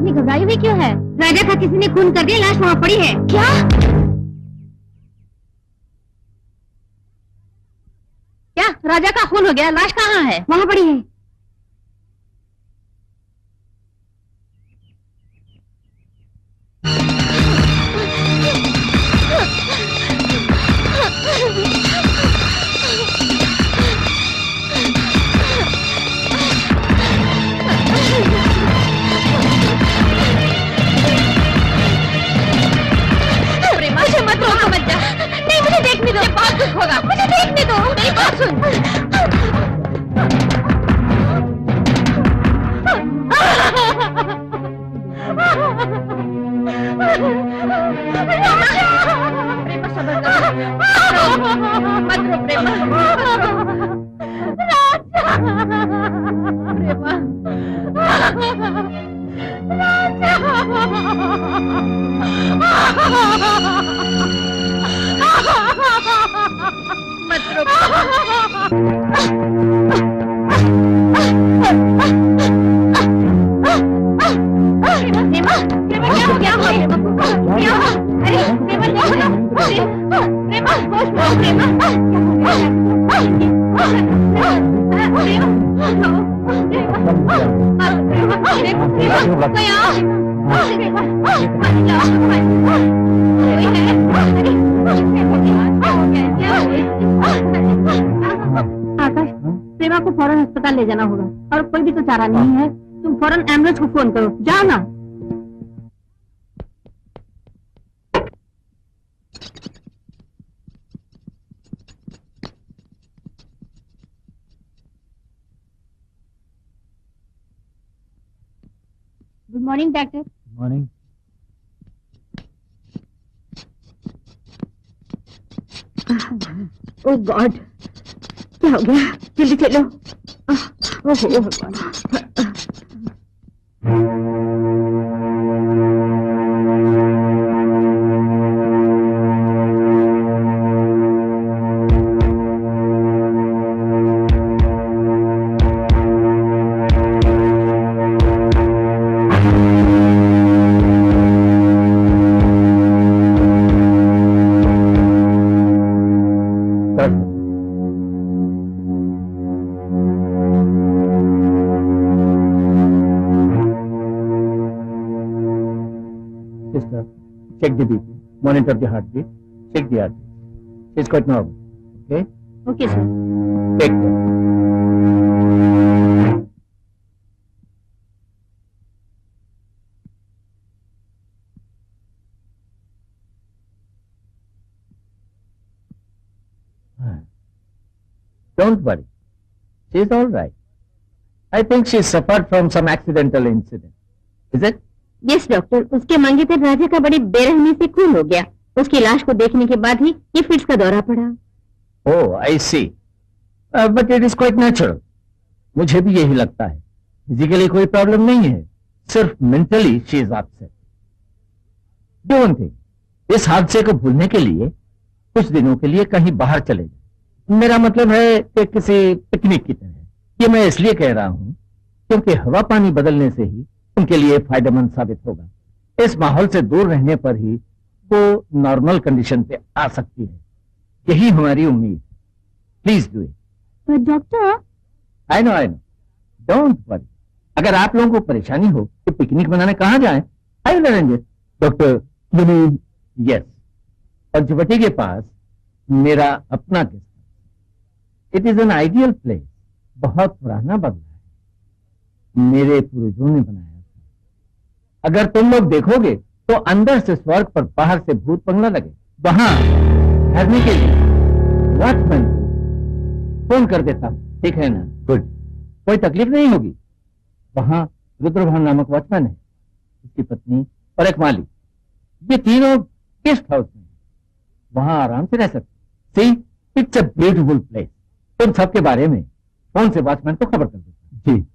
इतनी घबराई हुई क्यों है? राजा का किसी ने खून कर दिया, लाश वहाँ पड़ी है। क्या? क्या राजा का खून हो गया? लाश कहाँ है? वहाँ पड़ी है। होगा, मुझे देखने दो। मेरी बात सुन। प्रेमा सबर करो, मत रो प्रेमा। मत रो प्रेमा, क्या हो गया? क्या? अरे प्रेमा देखो ना, प्रेमा होश में आओ प्रेमा। आकाश, प्रेमा को फौरन अस्पताल ले जाना होगा और कोई भी तो चारा नहीं है। तुम फौरन एम्बुलेंस को फोन करो, जाओ ना। Good morning doctor. मॉर्निंग। ओह गॉड, क्या हो गया? जल्दी चलो। ओह भगवान। Check the BP, monitor the heartbeat, check the heartbeat. She's quite normal. Okay? Okay, sir. Take care. Don't worry. She's all right. I think she suffered from some accidental incident. Is it? Yes doctor, उसके मंगेतर राजा का बड़ी बेरहमी से खून हो गया। उसकी लाश को देखने के बाद ही ये फिट्स का दौरा पड़ा। Oh, I see. But it is quite natural. मुझे भी यही लगता है। फिजिकली कोई प्रॉब्लम नहीं है, सिर्फ mentally she is upset. Do one thing, इस हादसे को भूलने के लिए कुछ दिनों के लिए कहीं बाहर चले जाए। मेरा मतलब है कि किसी पिकनिक की तरह। ये मैं इसलिए कह रहा हूं क्योंकि हवा पानी बदलने से ही उनके लिए फायदेमंद साबित होगा। इस माहौल से दूर रहने पर ही वो नॉर्मल कंडीशन पे आ सकती है। यही हमारी उम्मीद। Please do it. Doctor, I know, don't worry. अगर आप लोगों को परेशानी हो तो पिकनिक मनाने कहाँ जाएं? I will arrange it. Doctor, yes, Panchavati के पास मेरा अपना guest house. It is an ideal place. बहुत पुराना बंगला है, मेरे पूर्वजों ने बनाया। अगर तुम लोग देखोगे तो अंदर से स्वर्ग पर बाहर से भूत बंगला लगे। वहां ठहरने के लिए वॉचमैन को फोन कर देता हूं, ठीक है ना? गुड, कोई तकलीफ नहीं होगी। वहां रुद्रभान नामक वॉचमैन है, उसकी पत्नी और एक माली। ये तीनों गेस्ट हाउस में, वहां आराम से रह सकते। सी, इट्स अ ब्यूटीफुल प्लेस। तुम सबके बारे में फोन से वॉचमैन को खबर कर देता। जी,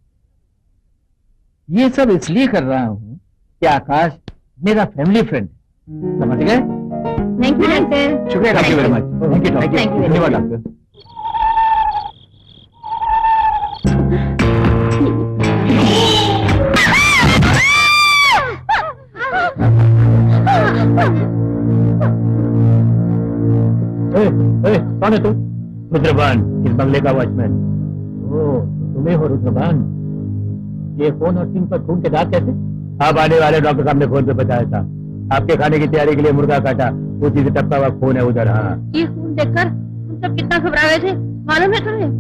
ये सब इसलिए कर रहा हूं कि आकाश मेरा फैमिली फ्रेंड है, समझ गए? Thank you doctor. शुक्रिया, thank you very much. Thank you, धन्यवाद डॉक्टर। कौन है तू? रुद्रबान, इस बंगले का वॉचमैन। ओह, तुम्हें हो रुद्रबान। ये फोन और सिम पर खून के दाग कैसे? आप आने वाले डॉक्टर साहब ने फोन पे बताया था। आपके खाने की तैयारी के लिए मुर्गा काटा, उसी से टपका हुआ खून है उधर। हाँ, ये खून देखकर तुम सब कितना घबरा गए थे, मालूम है तुम्हें?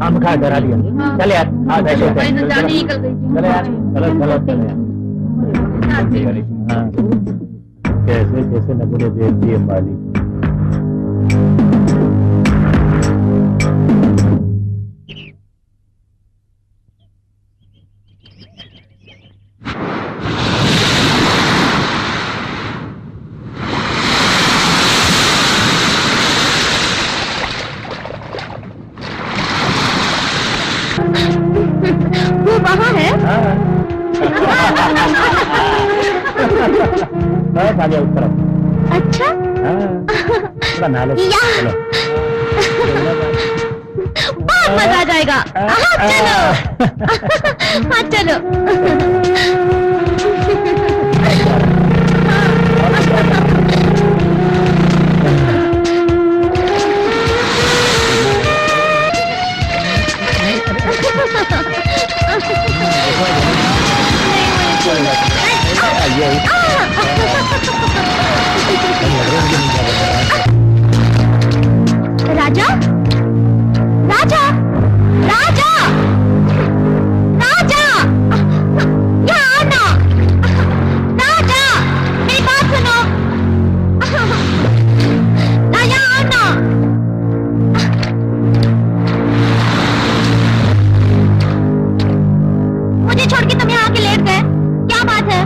हम खा डरा दिया। हाँ। चले यार, बैठो। मेरी तो जान ही निकल गई थी। चले यार, चलो चलो चलो यार। हाँ। कैसे कैसे नमूने भेज दिए मालिक। वो वहाँ है? बस आ गया उस तरफ। अच्छा, थोड़ा नाले चलो। बहुत मजा आ जाएगा। हाँ चलो, हाँ चलो। राजा, राजा, राजा, राजा, यहाँ आना। राजा, मेरी बात सुनो। ना यहाँ आना। मुझे छोड़ के तुम यहाँ आके लेट गए, क्या बात है?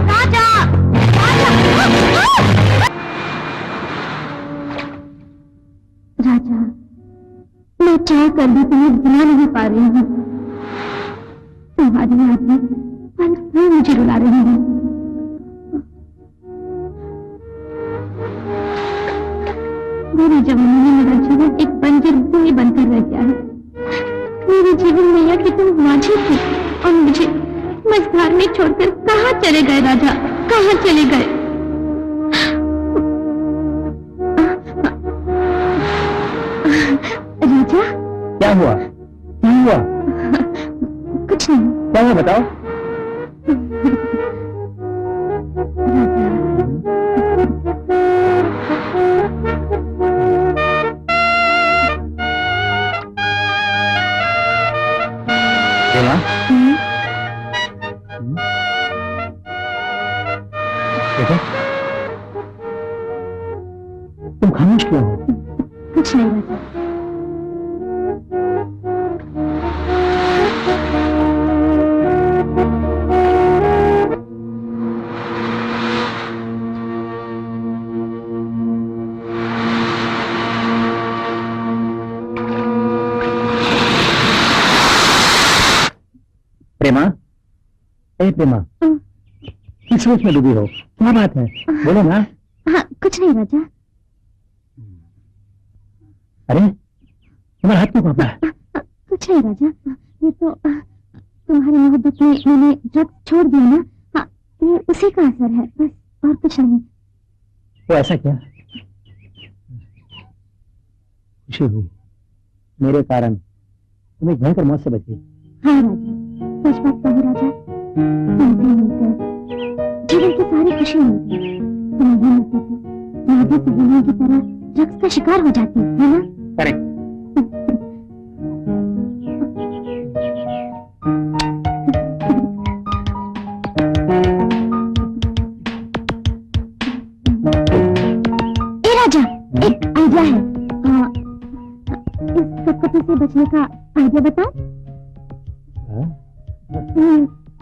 राजा, राजा, मैं चाह कर भी तुम्हें बुला नहीं पा रही हूँ। तुम्हारी याद में पल पल मुझे रुला रही है। मेरे जवानी में मेरा जीवन एक बंजर भूमि बनकर रह गया है। मेरे जीवन में यह कि तुम माझी थी और मुझे मझधार में छोड़कर कहाँ चले गए राजा, कहाँ चले गए? राजा, क्या हुआ? क्या हुआ? कुछ नहीं। क्या हुआ बताओ? राजा, बेटा, तुम खामोश क्यों हो? कुछ नहीं राजा। प्रेमा, ए प्रेमा, किस सोच में डूबी हो? क्या बात है? बोलो ना। हाँ, कुछ नहीं राजा। अरे, तुम्हारा हाथ क्यों कांपा है? कुछ नहीं राजा, ये तो तुम्हारी मोहब्बत में मैंने ड्रग्स छोड़ दिया ना। हाँ, ये उसी का असर है, बस, और कुछ नहीं। वो ऐसा क्या? खुशी हुई मेरे कारण, तुम्हें भयंकर मौत से बच गई। हाँ राजा, सच बात कहूँ राजा, तुमसे मिलकर जीवन की सारी खुशी मिलती है। तुम नहीं मिलते तो मैं भी सहेलियों की तरह ड्रग्स का शिकार हो जाती, है ना? करेक्ट। ए राजा, एक आइडिया है। इस कपकपी से बचने का आइडिया बताओ।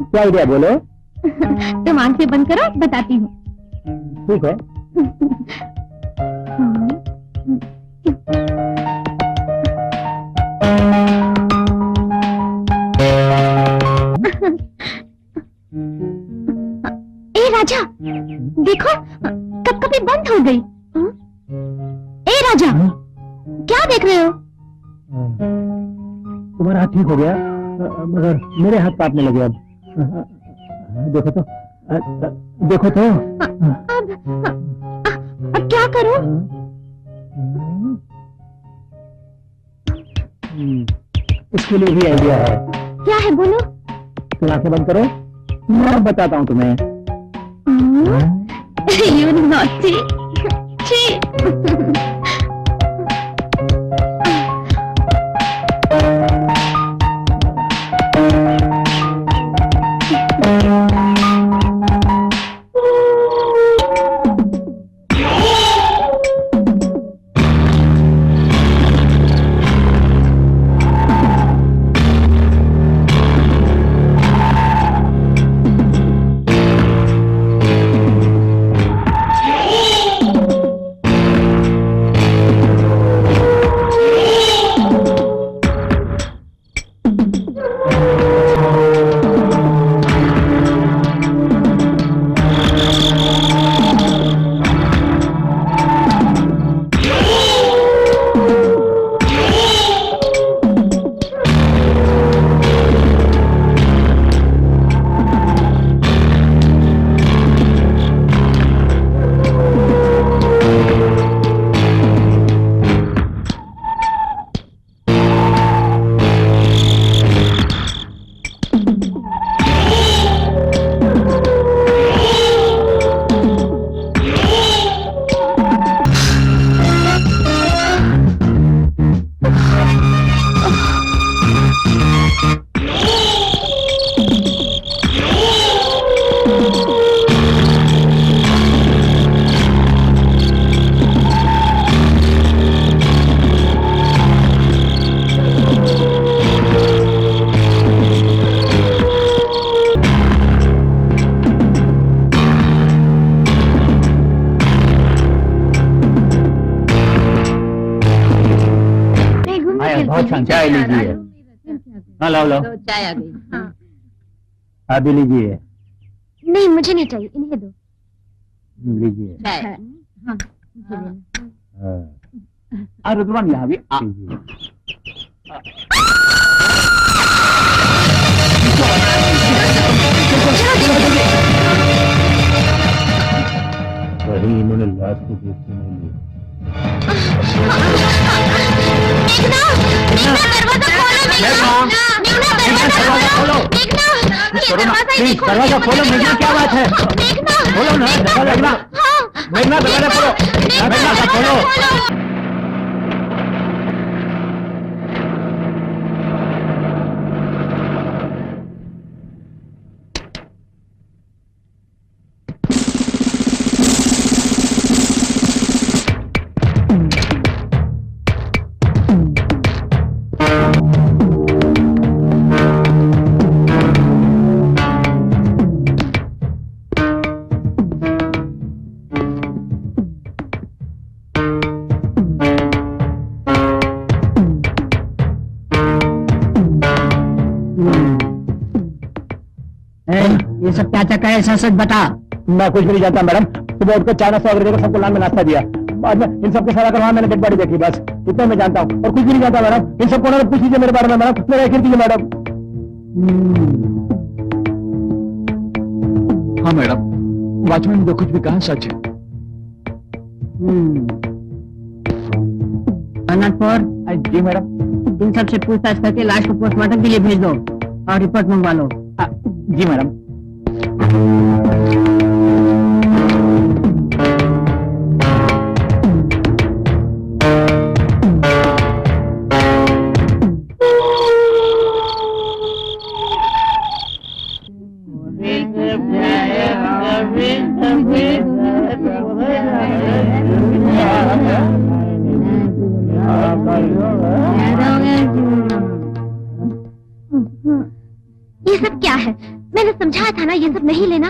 क्या आइडिया बोलो? तुम आंखें बंद करो, बताती हूँ। ठीक है। ए राजा, देखो कपकपी बंद हो गई। ए राजा, क्या देख रहे हो? तुम्हारा हाथ ठीक हो गया, मगर मेरे हाथ कांपने लगे अब। देखो तो, देखो तो। अब क्या करूं? इसके लिए भी आइडिया है। क्या है बोलो? तुम आंखें बंद करो, मैं बताता हूँ तुम्हें। You naughty. छी। बहुत शान, चाय लीजिए। हाँ लाओ लाओ, चाय आ गई। हाँ। आप भी लीजिए। नहीं मुझे नहीं चाहिए, इन्हें दो। लीजिए। चाय। हाँ। रुद्रमान यहाँ भी वही इन्होंने लाश को देखते नहीं लिया। दरवाजा खोलो, मेघना क्या बात है? खोलो ना दरवाजा, मेघना दरवाजा खोलो, मेघना खोलो। ये सब क्या चक्कर है? ऐसा सच बता। मैं कुछ भी नहीं जानता मैडम। सुबह उठकर चाय नाश्ता वगैरह सबको लान में नाश्ता दिया, बाद में इन सबके सारा करवा मैंने डेड बॉडी देखी, बस इतना मैं जानता हूँ और कुछ भी नहीं जानता मैडम। इन सबको ना पूछ लीजिए मेरे बारे में मैडम, मेरा यकीन कीजिए मैडम। हाँ मैडम, वॉचमैन ने जो कुछ भी कहा सच है। अनंतपुर जी मैडम। इन सबसे पूछताछ करके लाश को पोस्टमार्टम के लिए भेज दो और रिपोर्ट मंगवा लो। जी मैडम। ये सब क्या है? मैंने समझाया था ना ये सब नहीं लेना।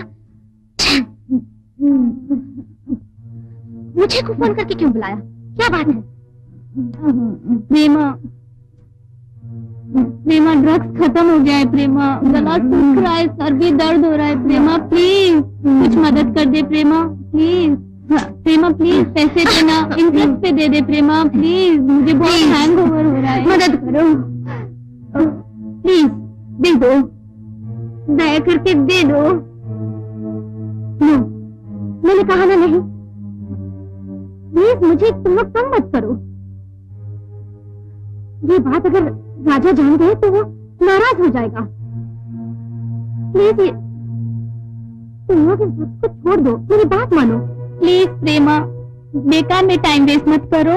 मुझे को फोन करके क्यों बुलाया? क्या बात है? प्रेमा ड्रग्स खत्म हो गया है। प्रेमा गला सूख रहा है, सर भी दर्द हो रहा है। प्रेमा प्लीज कुछ मदद कर दे। प्रेमा प्लीज, प्रेमा प्लीज पैसे देना, इंटरेस्ट पे दे दे। प्रेमा प्लीज, मुझे बहुत हैंगओवर हो रहा है, मदद करो प्लीज, दे दो, दया करके दे दो। नो, मैंने कहा ना नहीं। प्लीज मुझे तुम लोग तंग मत करो। ये बात अगर राजा जान गए तो वो नाराज हो जाएगा। प्लीज तुम लोग इस वक्त को छोड़ दो, मेरी बात मानो। प्लीज प्रेमा, बेकार में टाइम वेस्ट मत करो।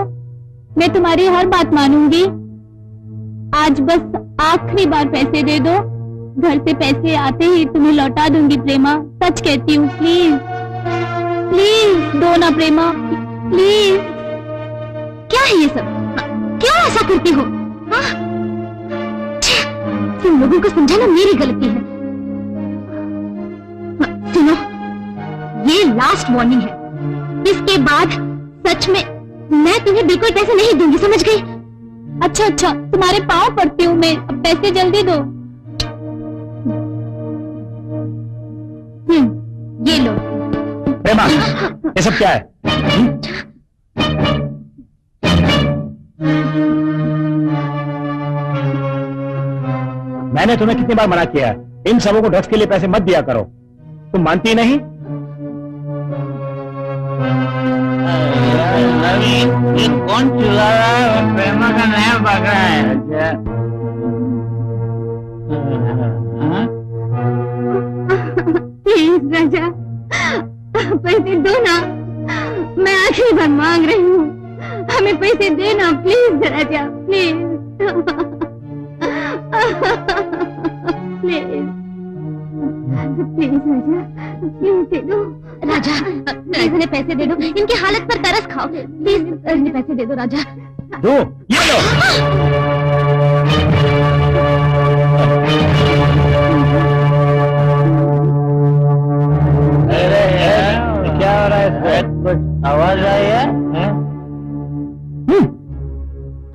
मैं तुम्हारी हर बात मानूंगी। आज बस आखिरी बार पैसे दे दो। घर से पैसे आते ही तुम्हें लौटा दूंगी प्रेमा, सच कहती हूँ। प्लीज प्लीज दो ना प्रेमा, प्लीज। क्या है ये सब? क्यों ऐसा करती हो? तुम लोगों को समझाना मेरी गलती है। सुनो, ये लास्ट वार्निंग है। इसके बाद सच में मैं तुम्हें बिल्कुल पैसे नहीं दूंगी, समझ गई? अच्छा अच्छा, तुम्हारे पाँव पड़ती हूँ मैं, अब पैसे जल्दी दो। ये लो। प्रेमा, ये सब क्या है? मैंने तुम्हें कितनी बार मना किया है, इन सबों को ड्रग्स के लिए पैसे मत दिया करो। तुम मानती नहीं? ये कौन चिल्ला रहा है? प्रेमा का नया बकरा है। प्लीज राजा, पैसे दो ना, मैं आखिरी बार मांग रही हूँ। हमें पैसे देना प्लीज राजा, प्लीज प्लीज प्लीज राजा, प्लीज दे दो। राजा प्लीज इन्हें पैसे दे दो, इनकी हालत पर तरस खाओ। प्लीज इन्हें पैसे दे दो राजा। दो, ये लो। क्या हो रहा है? कुछ आवाज आई है?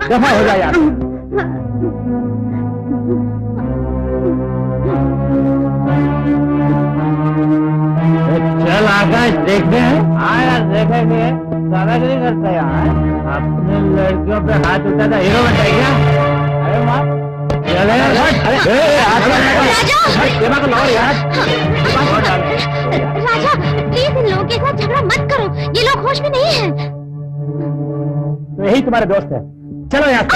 दफा हो जाए यार। चल आकाश, देखते हैं। हाँ यार, देखेंगे। दादागिरी करता यार, अपने लड़कियों पे हाथ उठाता हीरो बनता है क्या? अरे वाह, चले राजा, प्लीज इन लोगों के साथ झगड़ा मत करो, ये लोग होश में नहीं हैं। तो यही तुम्हारे दोस्त है, चलो यहाँ से।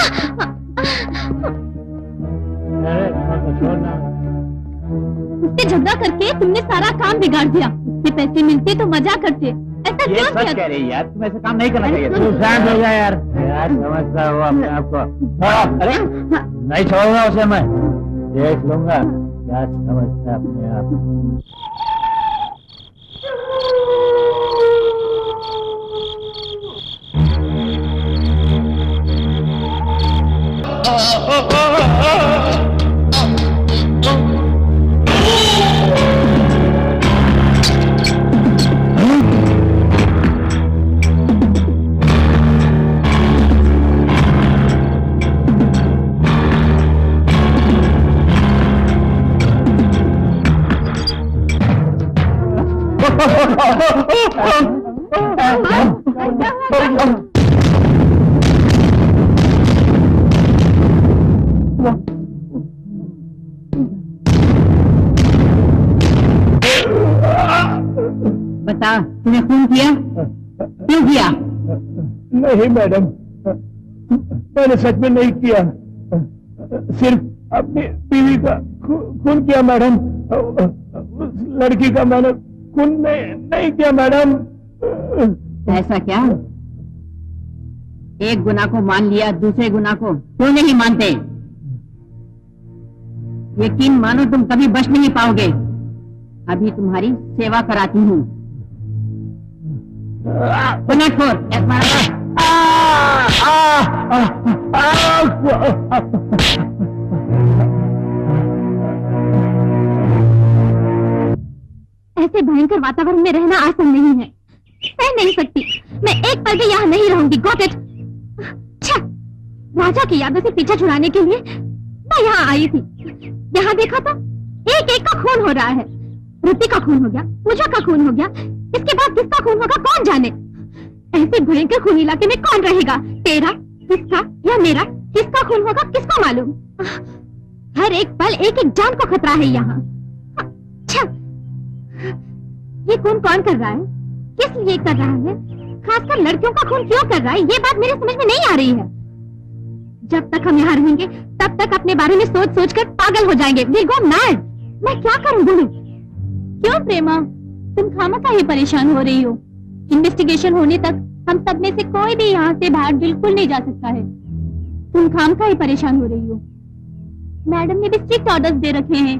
उससे झगड़ा करके तुमने सारा काम बिगाड़ दिया। उससे पैसे मिलते तो मजा करते। ऐसा ये क्यों सच किया? कह रही है यार, तुम ऐसे काम नहीं करना चाहिए। तू शांत हो जा यार। यार समझता हूँ अपने आप को। अरे नहीं छोड़ूंगा उसे मैं, देख लूंगा क्या समझता है अपने आप। बता, तूने खून किया? क्यों किया? नहीं मैडम, मैंने सच में नहीं किया, सिर्फ अपनी बीवी का खून किया मैडम। उस लड़की का मैंने खून नहीं किया मैडम। ऐसा क्या? एक गुनाह को मान लिया, दूसरे गुनाह को क्यों नहीं मानते? यकीन मानो तुम कभी बच नहीं पाओगे। अभी तुम्हारी सेवा कराती हूँ। ऐसे भयंकर वातावरण में रहना आसान नहीं है, सह नहीं सकती। मैं एक पल भी यहाँ नहीं रहूंगी। Got it? राजा की यादों से पीछा छुड़ाने के लिए मैं यहाँ आई थी। यहाँ देखा था, एक एक का खून हो रहा है। ऋतिक का खून हो गया, पूजा का खून हो गया, इसके बाद किसका खून होगा कौन जाने। ऐसे भयंकर खून इलाके में कौन रहेगा? तेरा, किसका या मेरा? किसका खून होगा किसको मालूम। हर एक पल एक एक जान को खतरा है यहाँ। ये खून कौन कर रहा है, किस लिए कर रहा है, खासकर लड़कियों का खून क्यों कर रहा है, ये बात मेरे समझ में नहीं आ रही है। जब तक हम यहाँ रहेंगे तब तक अपने बारे में सोच सोच कर पागल हो जाएंगे। We'll go mad। मैं क्या करूँ बोलूं? क्यों प्रेमा, तुम खामखा ही परेशान हो रही हो? इन्वेस्टिगेशन होने तक हम सब में से कोई भी यहाँ से बाहर बिल्कुल नहीं जा सकता है। तुम खामखा ही परेशान हो रही हो। मैडम ने भी स्ट्रिक्ट ऑर्डर्स दे रखे हैं,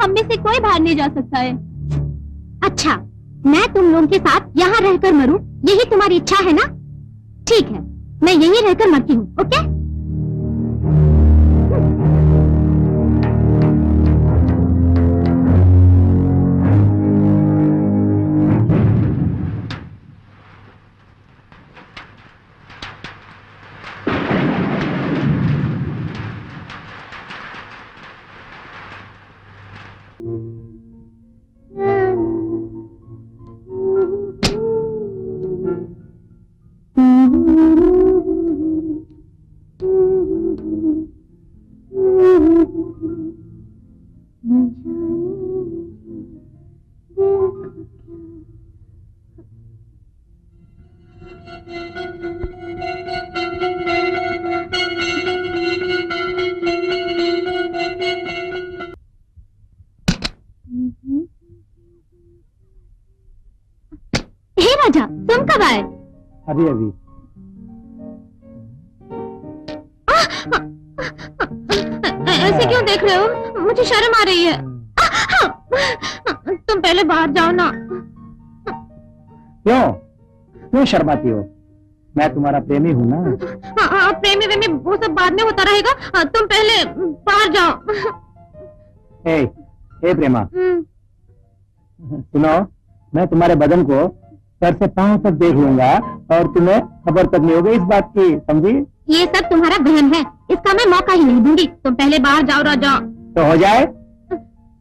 हम में से कोई बाहर नहीं जा सकता है। अच्छा, मैं तुम लोगों के साथ यहाँ रहकर मरूं, यही तुम्हारी इच्छा है ना? ठीक है, मैं यहीं रहकर मरती हूँ। ओके? हे राजा, तुम कब आए? अभी अभी। ऐसे क्यों देख रहे हो? मुझे शर्म आ रही है। तुम पहले बाहर जाओ ना। क्यों क्यों शर्माती हो? मैं तुम्हारा प्रेमी हूँ ना। हाँ, प्रेमी वेमी वो सब बाद में होता रहेगा, तुम पहले बाहर जाओ। ए प्रेमा, सुनो, मैं तुम्हारे बदन को सर से पांव तक देख लूंगा और तुम्हें खबर तक नहीं होगी इस बात की, समझी? ये सब तुम्हारा वहम है, इसका मैं मौका ही नहीं दूंगी। तुम पहले बाहर जाओ राजा। तो हो जाए?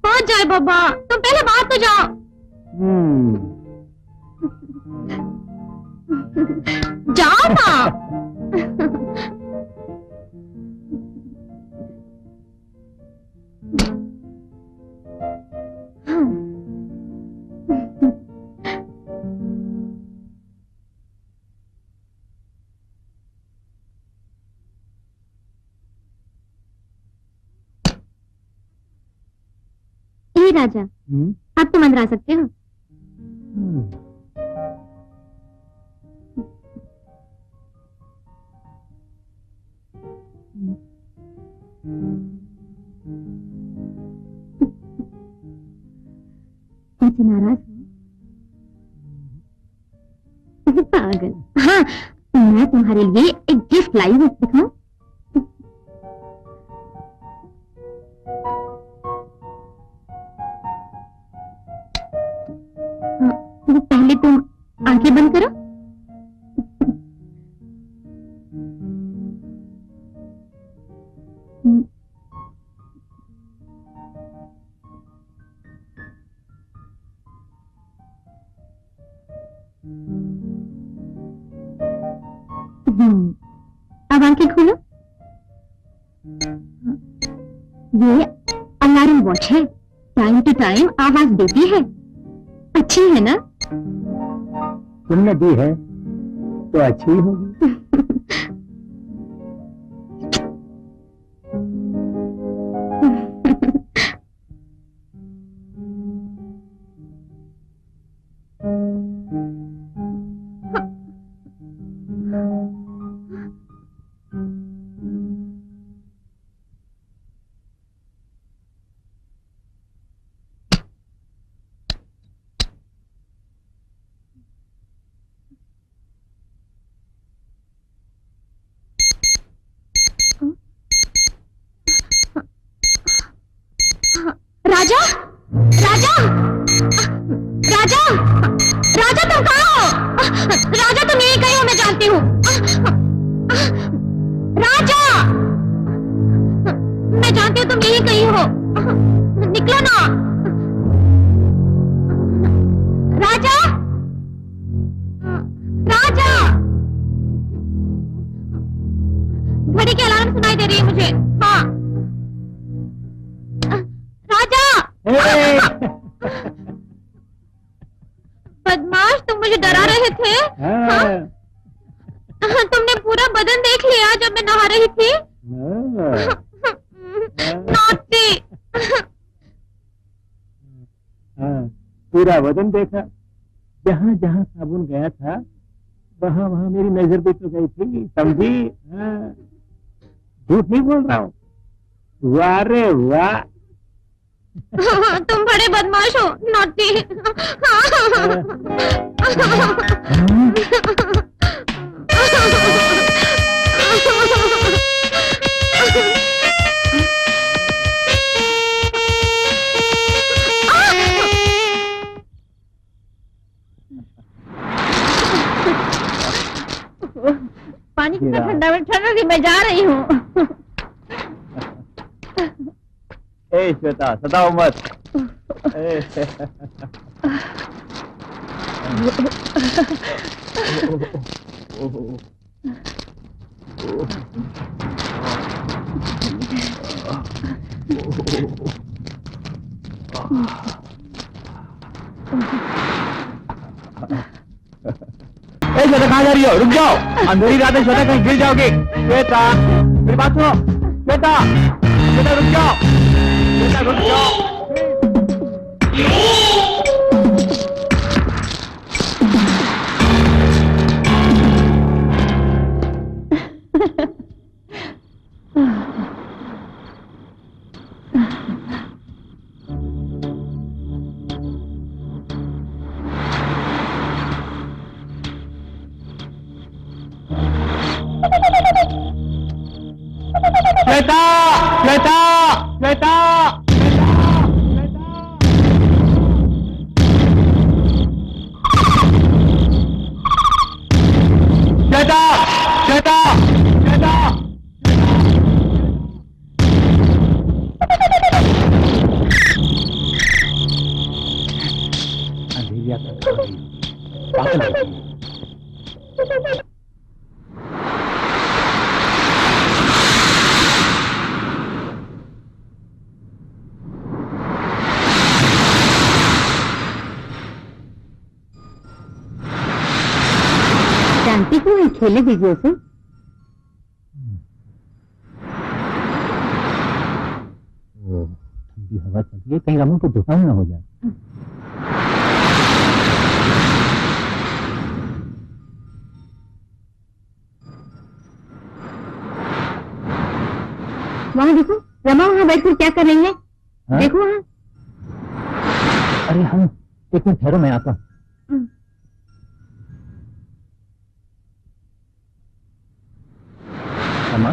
हो जाए बाबा, तुम पहले बाहर तो जाओ। जाओ ना। हे राजा, अब तुम अंदर आ सकते हो। ऐसे नाराज हो? पागल। हाँ, मैं तुम्हारे लिए एक गिफ्ट लाई हूँ, दिखाऊं? पहले तुम आंखें बंद करो। अब आंखें खोलो। ये अलार्म वॉच है, टाइम टू टाइम आवाज देती है। अच्छी है ना? तुमने दी है तो अच्छी होगी। राजा, राजा, राजा, राजा तुम कहाँ हो? राजा तुम यहीं कहीं हो, मैं जानती हूँ। राजा, मैं जानती हूँ तुम यहीं कहीं हो, निकलो ना। राजा, राजा, घड़ी की अलार्म सुनाई दे रही है मुझे। हाँ राजा। बदमाश, तुम मुझे डरा रहे रहे थे? हाँ? तुमने पूरा बदन देख लिया जब मैं नहा रही थी? नॉटी। पूरा बदन देखा, जहाँ जहाँ साबुन गया था वहाँ वहाँ मेरी नजर भी तो गई थी, समझी? झूठ नहीं बोल रहा हूँ। वाह रे वाह। तुम बड़े बदमाश हो, नॉटी। पानी कितना ठंडा ठंडा कि मैं जा रही हूँ। ए श्वेता, सताओ मत। श्वेता कहाँ जा रही हो? रुक जाओ, अंधेरी रात है श्वेता, कहीं गिर जाओगे। श्वेता मेरी बात सुनो। श्वेता, श्वेता रुक जाओ, श्वेता रुक जाओ। श्वेता, श्वेता, श्वेता, श्वेता, श्वेता, श्वेता। अंधेरिया पागल है। जानती हूँ, खेलने दीजिए उसे। ठंडी हवा चल रही है, कहीं रमन को जुकाम ना हो जाए। वहाँ देखो, रमा वहाँ बैठकर क्या कर रही है? हाँ? देखो वहाँ। अरे हम, एक मिनट ठहरो, मैं आता हूँ। अम्मा,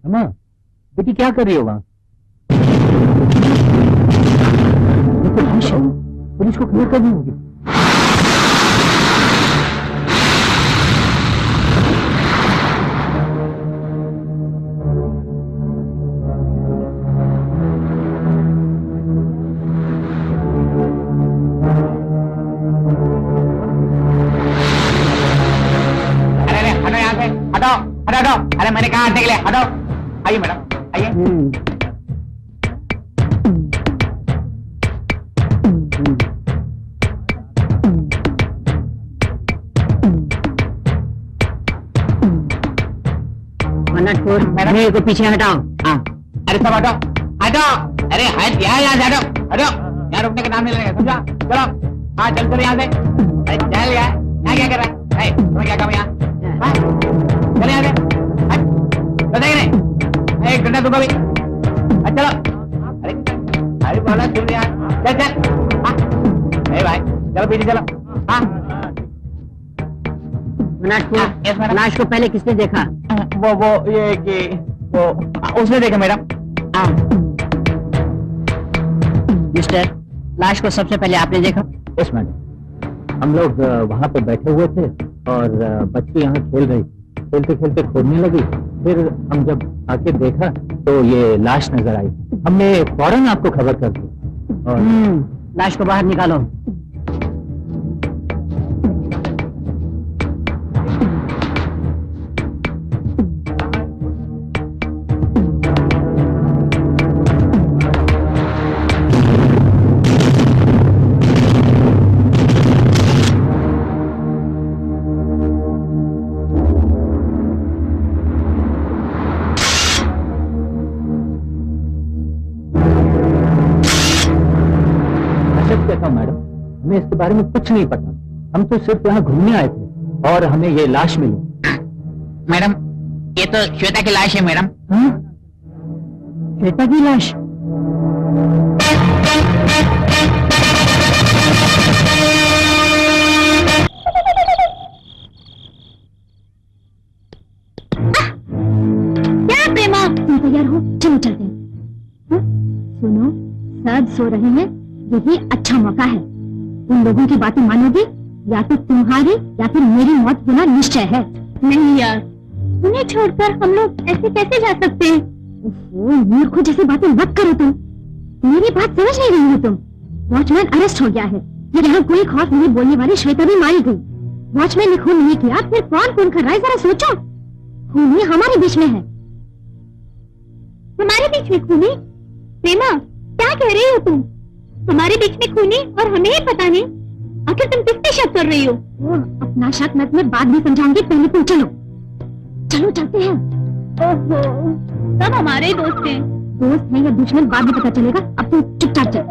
अम्मा, बेटी क्या कर रही हो वहाँ? पुलिस को खबर करनी होगी। अरे हटो यहाँ से, हटो हटो हटो। अरे मैंने कहा हटने के लिए, हटो। आइए मैडम, आइए। मेरे को पीछे हटाओ। हाँ, अरे सब हटो, हटो। अरे हट यहाँ से, हटो हटो। यहाँ रुकने का नाम नहीं लेगा, समझा? चलो, हाँ चल चलो यहाँ से। अरे चल यार, यहाँ क्या कर रहा है? तुम्हें क्या काम यहाँ? चल यहाँ से, तो देख रहे एक घंटा तुमको भी। चलो, अरे अरे बोला सुन यार, चल चल। हाँ भाई, चलो पीछे चलो। हाँ लाश को पहले किसने देखा? वो ये कि वो उसने देखा मैडम। हाँ मिस्टर, लाश को सबसे पहले आपने देखा? यस मैडम, हम लोग वहाँ पे बैठे हुए थे और बच्ची यहाँ खेल रही, खेलते खेलते खोदने लगी। फिर हम जब आके देखा तो ये लाश नजर आई, हमने फौरन आपको खबर कर दी। और लाश को बाहर निकालो। सच कहता हूँ मैडम, हमें इसके बारे में कुछ नहीं पता। हम तो सिर्फ यहाँ घूमने आए थे और हमें ये लाश मिली। मैडम, ये तो श्वेता की लाश है मैडम। हाँ? श्वेता की लाश? क्या प्रेमा, तुम तैयार हो? चलो चलते हैं। हाँ? सुनो, सब सो रहे हैं, यही अच्छा मौका है। उन लोगों की बातें मानोगे या तो तुम्हारी या फिर मेरी मौत होना निश्चय है। नहीं यार, उन्हें छोड़कर हम लोग ऐसे कैसे जा सकते हैं? मूर्खों जैसी बातें मत करो तुम। मेरी बात समझ नहीं रही हो तुम। वॉचमैन अरेस्ट हो गया है, फिर यहाँ कोई खौफ नहीं बोलने वाली श्वेता भी मारी गई। वॉचमैन ने खून नहीं किया, फिर कौन खून कर रहा है जरा सोचो। खूनी हमारे बीच में है। हमारे बीच में खूनी? प्रेमा, क्या कह रही हो तुम? हमारे बीच में खूनी और हमें ही पता नहीं? आखिर तुम किस पे शक कर रही हो? अपना शक मैं तुम्हें बाद में समझाऊंगी, पहले तुम चलो। चलो चलते हैं। ओहो, सब हमारे दोस्त हैं। दोस्त हैं या दुश्मन बाद में पता चलेगा, अब तुम चुपचाप चल।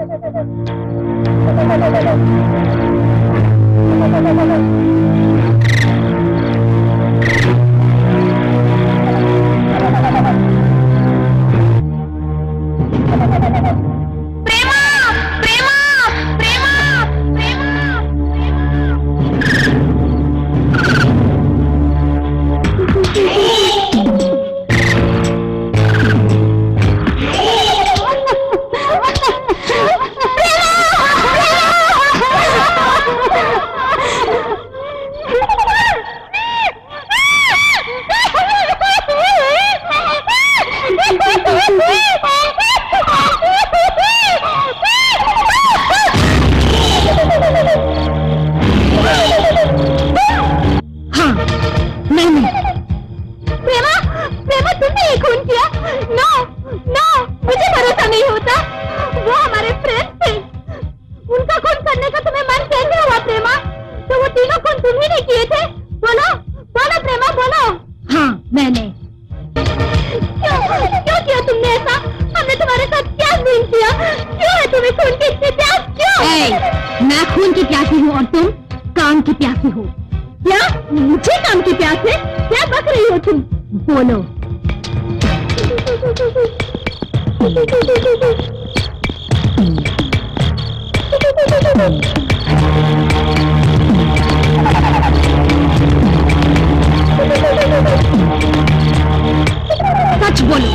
सच बोलो,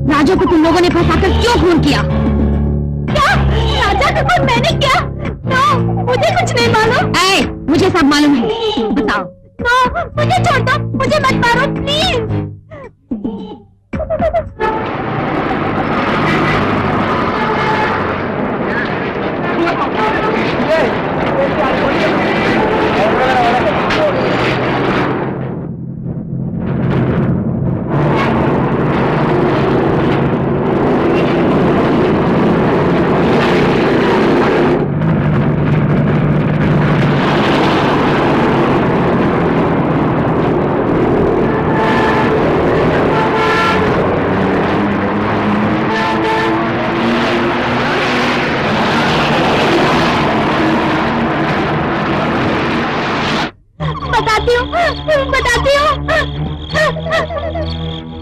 राजा को तुम लोगों ने फंसाकर क्यों खून किया? क्या? राजा का खून मैंने किया? नो, मुझे कुछ नहीं मालूम। मुझे सब मालूम है, बताओ। नो, मुझे छोड़ दो, मुझे मत मारो प्लीज।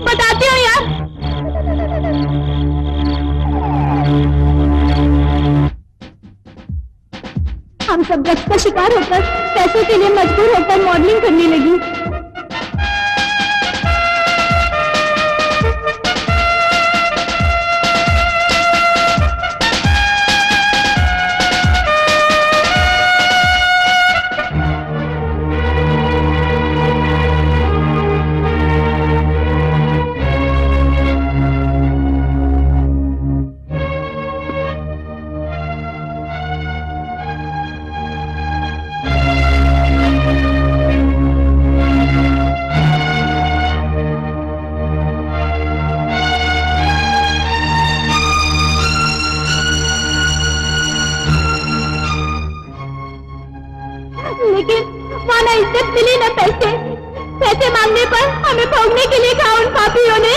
बताती हूँ यार। हम सब ड्रग्स का शिकार होकर पैसों के लिए मजबूर होकर मॉडलिंग करने लगी। इज्जत मिली न पैसे मांगने पर हमें भोगने के लिए कहा उन पापियों ने।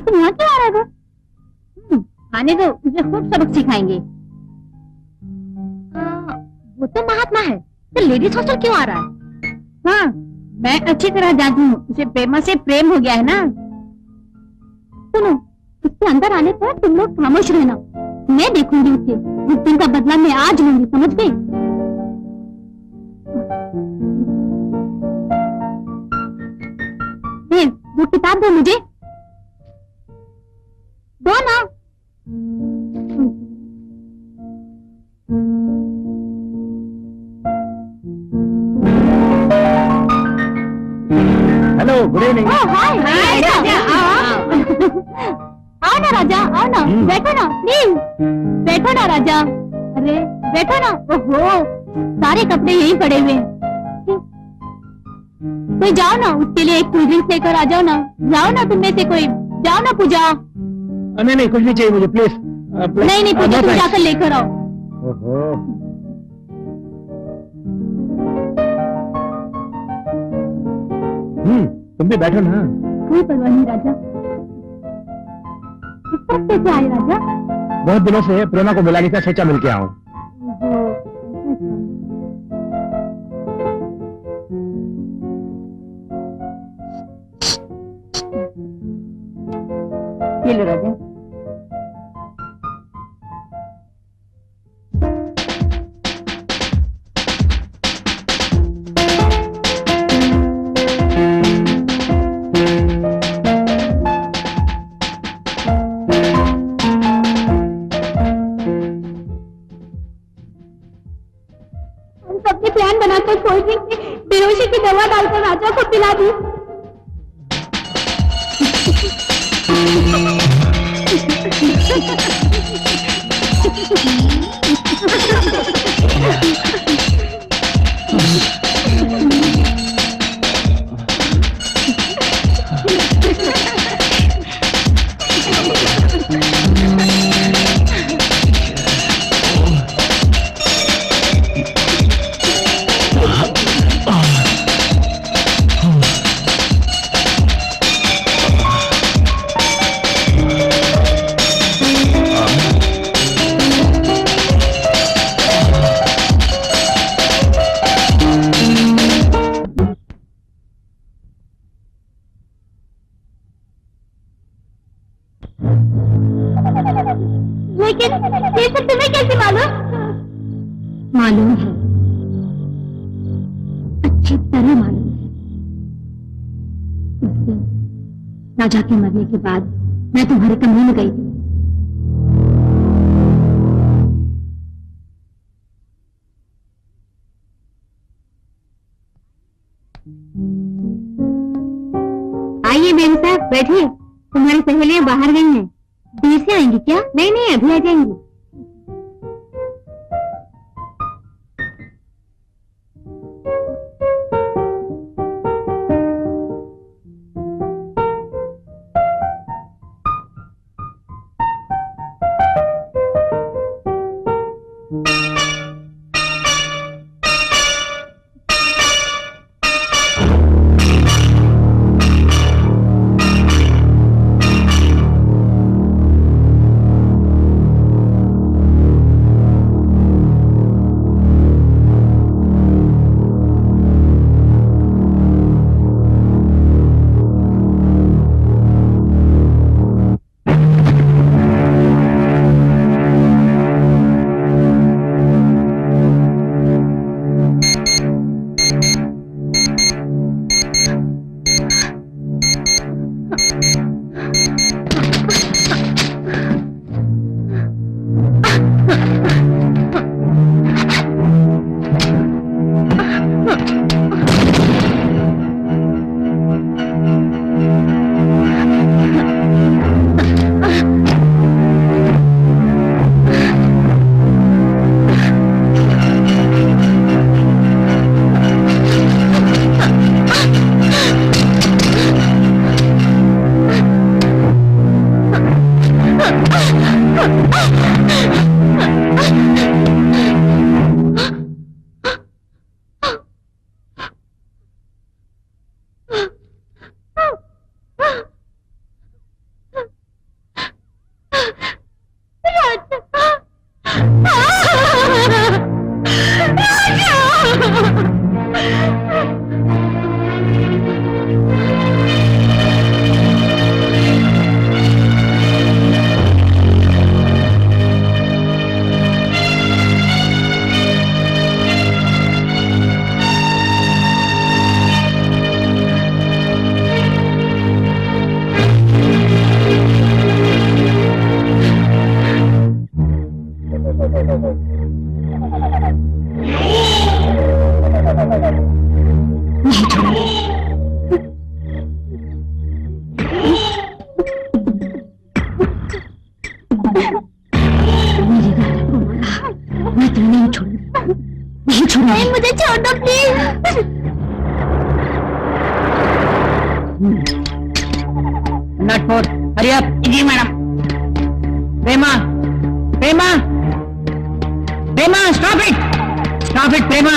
लेकिन यहाँ क्यों आ रहा है वो? आने दो, तुझे खूब सबक सिखाएंगे। वो तो महात्मा है, तो लेडीज हॉस्टल क्यों आ रहा है? हाँ, मैं अच्छी तरह जानती हूँ, उसे प्रेमा से प्रेम हो गया है ना। सुनो, उसके अंदर आने पर तुम लोग खामोश रहना, मैं देखूंगी उसे। जिस दिन का बदला मैं आज लूंगी, समझ गई? वो किताब दो मुझे, दो ना। Hello, good evening. हाय राजा, आओ ना राजा, आओ ना, बैठो ना प्लीज, बैठो ना राजा। अरे बैठो ना। ओहो, सारे कपड़े यही पड़े हुए हैं। कोई जाओ ना, उसके लिए एक कोल्ड ड्रिंक लेकर आ जाओ ना। जाओ ना, तुम में से कोई जाओ ना। पूजा, नहीं, कुछ नहीं चाहिए मुझे, प्लीज। नहीं पूजा, तुम जाकर लेकर आओ। तुम भी बैठो ना। कोई परवाह नहीं राजा। इस तरफ कैसे आए राजा? बहुत दिनों से प्रेमा को मिलाने का सोचा, मिल के आऊं। ये लो राजा। हम सबने प्लान बनाकर कोल्ड ड्रिंक में बेहोशी की दवा डालकर राजा को पिला दी। लेकिन ये सब तुम्हें कैसे मालूम? मालूम है, अच्छी तरह मालूम है। उस दिन राजा के मरने के बाद मैं तुम्हारे कमरे में गई थी। आइए बेन साहब, बैठिए। तुम्हारी सहेलियां बाहर गई हैं। देर से आएंगी क्या? नहीं, अभी आ जाएंगी। नहीं, मुझे छोड़ दो प्लीज। नट फोर, हरी अप। जी madam. Prema, Prema, Prema, stop it, stop it, Prema,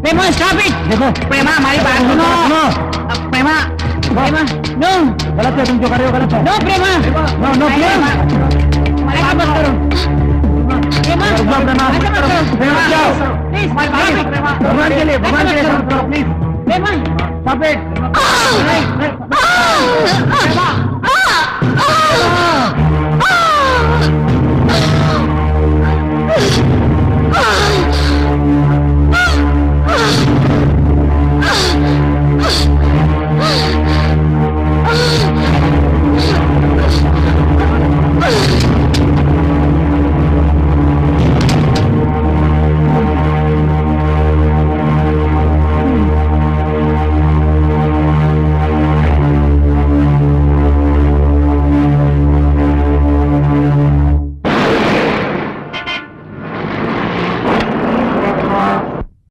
Prema, stop it. देखो प्रेमा हमारी बात सुनो। प्रेमा, प्रेमा, नो, गलत है, तुम जो कर रहे हो गलत है। No Prema, no no please, ऐसा मत करो। प्रेमा, ऐसा मत करो। प्रेमा, जाओ। प्लीज, भगवान के लिए please, please Prema, stop it. Prema,